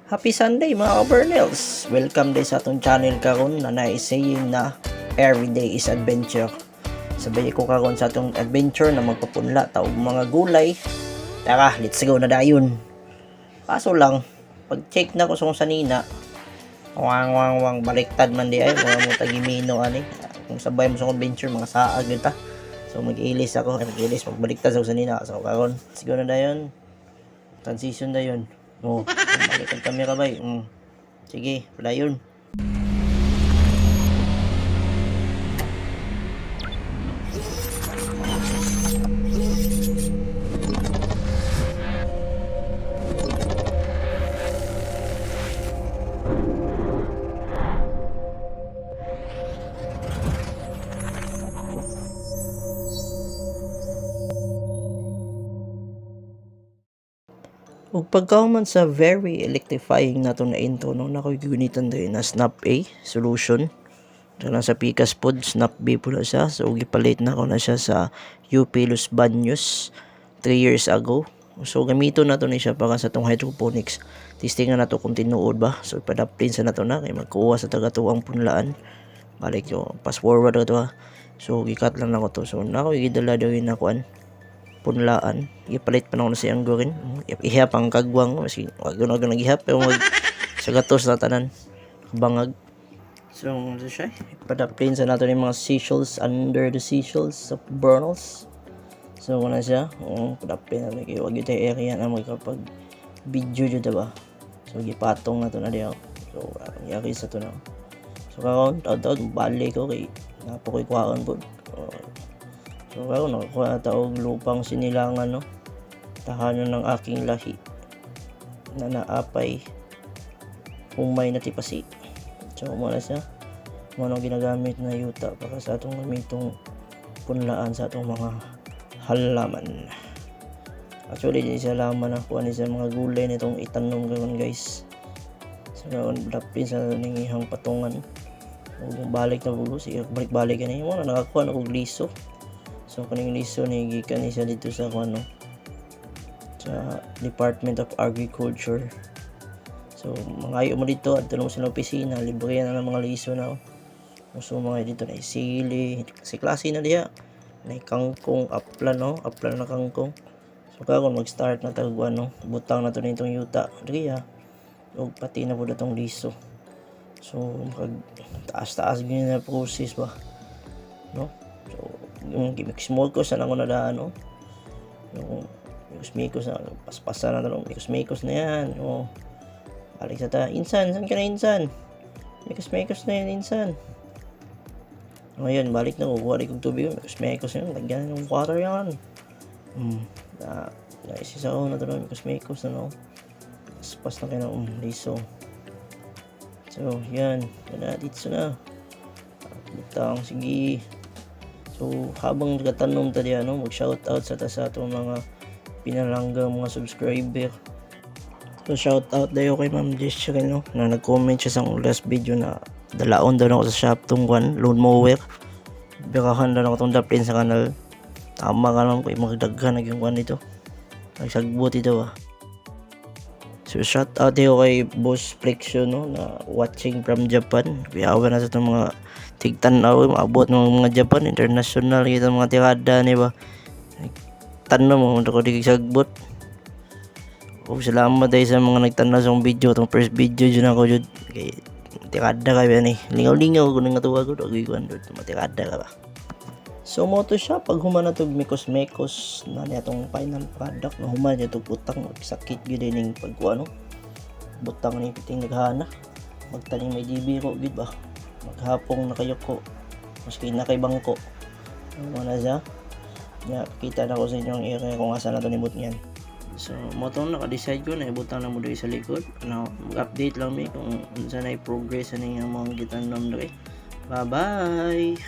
Happy Sunday mga kaburnels! Welcome day sa atong channel karon na naisaying na everyday is adventure. Sabay ko karon sa atong adventure na magpapunla taog mga gulay. Tara, let's go na dayon. Kaso lang, pag check na ko sa sanina, wang baliktad man di ay mga mo tagimino ani. Kung sabay mo sa adventure mga saag ta. So mag-ilis ako, magbaliktad sa sanina. So karon, siguro na dayon. Transition dayon. Oh, balik ang camera ba? Sige, wala yun. Ug pagkahuman sa very electrifying nato na intro no, nakoy gunitan dayon na Snap A solution. Dala sa Picas Pod, Snap B po na siya. So gipalit na ko na siya sa UP Los Baños 3 years ago. So gamito na to ni siya para sa tong hydroponics. Testing na nato kung tinuod ba. So padaplin sa nato na kay magkuha sa taga-tuang punlaan. Balik yo, pass forward na to ha. So gikat lang nako to. So nakoy gidala daw na kuan punlaan, ipalit pa na ako na siyang gorin, ihap ang kagwang, kasi wag na nag-ihap, pero mag sa gatos na tanan, bangag. So, ano siya, ipadaplin sa nato yung mga seashells, under the seashells of Burnels. So, ano siya, padaplin na, kayo, wag yung area na magkapag video dyan, diba? So, gipatong na to na diyo. So, yaki sa to na. So, karon taon balik ko, kay napokoy kwaon po. So ako nakakuha na taog lupang sinilangan no, tahanan ng aking lahi na naapay humay na tipasi. So muna siya muna ginagamit na yuta para sa atong gamitong punlaan sa atong mga halaman. Actually din siya laman na kuha ni sa mga gulay nitong itanom gawin guys. So dapin sa nangihang patungan ug balik na bulo siya balik ani mo na nakakuha na og liso. So kaning liso ni gikan ni siya dito sa ano sa Department of Agriculture. So mangayo mo dito at tulong sa opisina, libre na ng mga liso na. So mga dito na sili, si klase na diha. Na kangkong, aplan no, aplan na kangkong. So karon mag-start na tag ano, butang na to nitong yuta. Diya. O pati na pud atong liso. So mag taas-taas gyud na process ba. No? So yung gimix-mikos na lang ko na daan, no? Yung mikos-mikos na, paspasan na talong, mikos-mikos na yan, no? Balik sa ta, insan, saan ka na insan? Mikos-mikos na yan, insan. Ngayon, balik na, kukuha rin kong tubig, mikos-mikos na yan, lagyan ng water yan. Naisisa ko na talong, mikos-mikos na, no? Paspas na kayo ng liso. So, yan, dito na. Butang, sige. So, habang nagtatanong tayo, ano, mag-shoutout sa atong mga pinalanggang mga subscriber. So, shoutout dayo kay Ma'am Jessica, no, na nag-comment siya sa last video na dalaon daw ako sa shop tong lawn mower. Bikahan daw ako tong daplin sa kanal. Tama ka lang kay magdaghan yung kwan nito. Nagsagbuti daw ah. So, shoutout dayo kay Boss Flexio, no, na watching from Japan. Kuyawan na sa itong mga tigtanaw, maabot ng mga Japan, international, kita mga tirada, di ba? Tanong mo, ako di sagbot. O salamat tayo sa mga nagtanaw sa video, itong first video dyan ako dyan. Okay, tirada ka ba ni? Lingaw-lingaw ko nang natuwa ko, okay ko andun, matirada ka ba? So mo to siya, pag human na itong mekos-mekos na niya itong final product, na human niya itong putang, magsakit yun din yung pagkuha, no? Butang ni piting naghana, magtaling may DB ko, gid ba? Maghapong nakayoko, maski nakaibangko. Ano na siya? Kita na ko sa inyo ang area kung asa na ito nibot niyan. So, mo itong naka-decide ko na ibutang na mo doon sa likod. Mag-update lang kung saan na i-progress ano yung mga gitanom doon. Bye-bye!